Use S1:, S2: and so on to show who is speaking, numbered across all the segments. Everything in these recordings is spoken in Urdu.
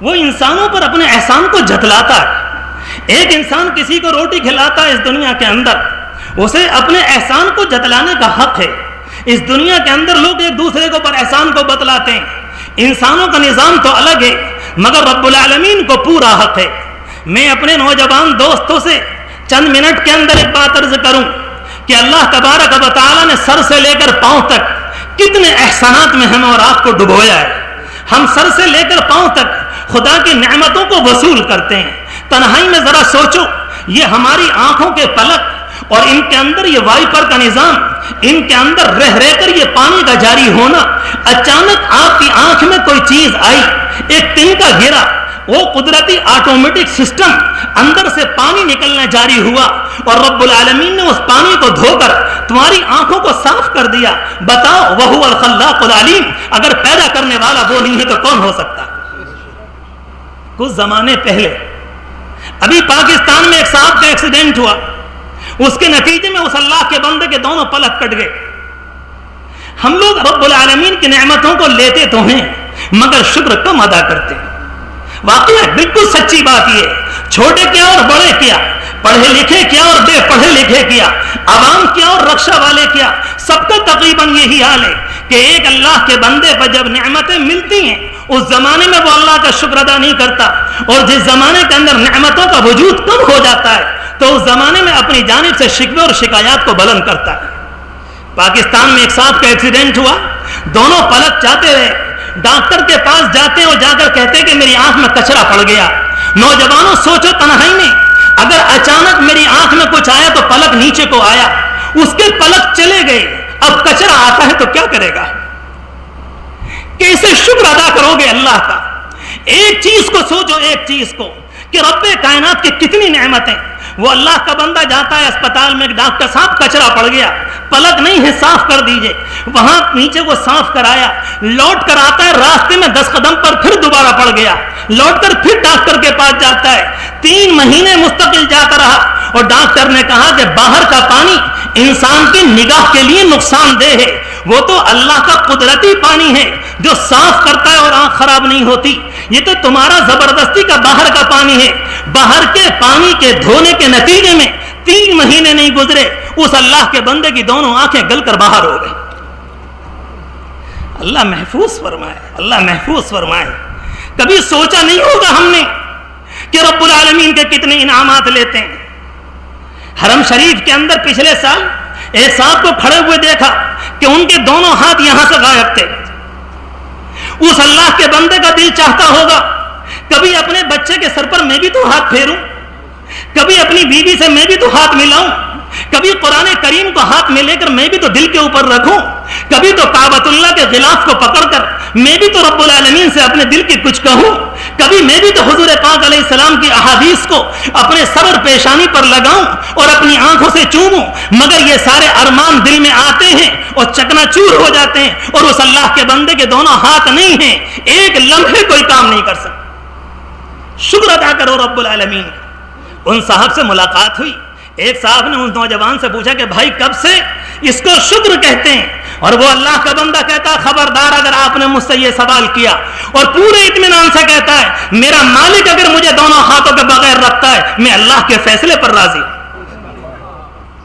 S1: وہ انسانوں پر اپنے احسان کو جتلاتا ہے. ایک انسان کسی کو روٹی کھلاتا ہے اس دنیا کے اندر، اسے اپنے احسان کو جتلانے کا حق ہے. اس دنیا کے اندر لوگ ایک دوسرے کو پر احسان کو بتلاتے ہیں. انسانوں کا نظام تو الگ ہے، مگر رب العالمین کو پورا حق ہے. میں اپنے نوجوان دوستوں سے چند منٹ کے اندر ایک بات عرض کروں کہ اللہ تبارک و تعالیٰ نے سر سے لے کر پاؤں تک کتنے احسانات میں ہمیں اور آپ کو ڈبویا ہے. ہم سر سے لے کر پاؤں تک خدا کی نعمتوں کو وصول کرتے ہیں. تنہائی میں ذرا سوچو، یہ ہماری آنکھوں کے پلک اور ان کے اندر یہ وائپر کا نظام، ان کے اندر رہ کر یہ پانی کا جاری ہونا، اچانک آپ کی آنکھ میں کوئی چیز آئی، ایک تنکا گرا، وہ قدرتی آٹومیٹک سسٹم اندر سے پانی نکلنا جاری ہوا اور رب العالمین نے اس پانی کو دھو کر تمہاری آنکھوں کو صاف کر دیا. بتاؤ وَهُوَ الْخَلَّاقُ الْعَلِيمُ، اگر پیدا کرنے والا وہ نہیں ہے تو کون ہو سکتا؟ کچھ زمانے پہلے ابھی پاکستان میں ایک صاحب کا ایکسیڈنٹ ہوا، اس کے نتیجے میں اس اللہ کے بندے کے دونوں پلک کٹ گئے. ہم لوگ رب العالمین کی نعمتوں کو لیتے تو ہیں مگر شکر کم ادا کرتے ہیں. واقعی بالکل سچی بات یہ، چھوٹے کیا اور بڑے کیا، پڑھے لکھے کیا اور بے پڑھے لکھے کیا، عوام کیا اور رکشہ والے کیا، سب کا تقریباً یہی حال ہے کہ ایک اللہ کے بندے پر جب نعمتیں ملتی ہیں اس زمانے میں وہ اللہ کا شکر ادا نہیں کرتا، اور جس زمانے کے اندر نعمتوں کا وجود کم ہو جاتا ہے تو اس زمانے میں اپنی جانب سے شکوے اور شکایات کو بلند کرتا ہے. پاکستان میں ایک صاحب کا ایکسیڈنٹ ہوا، دونوں پلک جاتے رہے، ڈاکٹر کے پاس جاتے اور جا کر کہتے کہ میری آنکھ میں کچرا پڑ گیا. نوجوانوں سوچو تنہائی میں، اگر اچانک میری آنکھ میں کچھ آیا تو پلک نیچے کو آیا، اس کے پلک چلے گئے، اب کچرا آتا ہے تو کیا کرے گا؟ کیسے شکر ادا کرو گے اللہ کا؟ ایک چیز کو سوچو، ایک چیز کو کہ رب کائنات کی کتنی نعمتیں. وہ اللہ کا بندہ جاتا ہے اسپتال میں، ڈاکٹر صاحب کچرا پڑ گیا، پلک نہیں ہے، صاف کر دیجئے. وہاں نیچے کو صاف کرایا، لوٹ کر آتا ہے، راستے میں 10 قدم پر پھر دوبارہ پڑ گیا، لوٹ کر پھر ڈاکٹر کے پاس جاتا ہے. 3 مہینے مستقل جاتا رہا اور ڈاکٹر نے کہا کہ باہر کا پانی انسان کی نگاہ کے لیے نقصان دہ ہے، وہ تو اللہ کا قدرتی پانی ہے جو صاف کرتا ہے اور آنکھ خراب نہیں ہوتی. یہ تو تمہارا زبردستی کا باہر کا پانی ہے. باہر کے پانی کے دھونے کے نتیجے میں 3 مہینے نہیں گزرے، اس اللہ کے بندے کی دونوں آنکھیں گل کر باہر ہو گئی. اللہ محفوظ فرمائے، اللہ محفوظ فرمائے. کبھی سوچا نہیں ہوگا ہم نے کہ رب العالمین کے کتنے انعامات لیتے ہیں. حرم شریف کے اندر پچھلے سال ایک صاحب کو کھڑے ہوئے دیکھا کہ ان کے دونوں ہاتھ یہاں سے غائب تھے. اس اللہ کے بندے کا دل چاہتا ہوگا کبھی اپنے بچے کے سر پر میں بھی تو ہاتھ پھیروں، کبھی اپنی بیوی سے میں بھی تو ہاتھ ملاؤں، کبھی قرآن کریم کو ہاتھ میں لے کر میں بھی تو دل کے اوپر رکھوں، کبھی تو کعبۃ اللہ کے غلاف کو پکڑ کر میں بھی تو رب العالمین سے اپنے دل کی کچھ کہوں، کبھی میں بھی تو حضور پاک علیہ السلام کی احادیث کو اپنے سر پیشانی پر لگاؤں اور اپنی آنکھوں سے چوموں. مگر یہ سارے ارمان دل میں آتے ہیں اور چکنا چور ہو جاتے ہیں اور اس اللہ کے بندے کے دونوں ہاتھ نہیں ہیں، ایک لمحے کوئی کام نہیں کر سکتا. شکر ادا کرو رب العالمین. ان صاحب سے ملاقات ہوئی، ایک صاحب نے اس نوجوان سے پوچھا کہ بھائی کب سے اس کو شکر کہتے ہیں؟ اور وہ اللہ کا بندہ کہتا ہے خبردار اگر آپ نے مجھ سے یہ سوال کیا، اور پورے اطمینان سے کہتا ہے میرا مالک اگر مجھے دونوں ہاتھوں کے بغیر رکھتا ہے میں اللہ کے فیصلے پر راضی.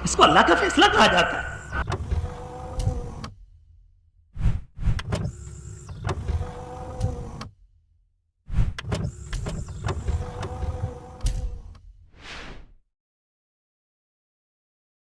S1: اس کو اللہ کا فیصلہ کہا جاتا ہے.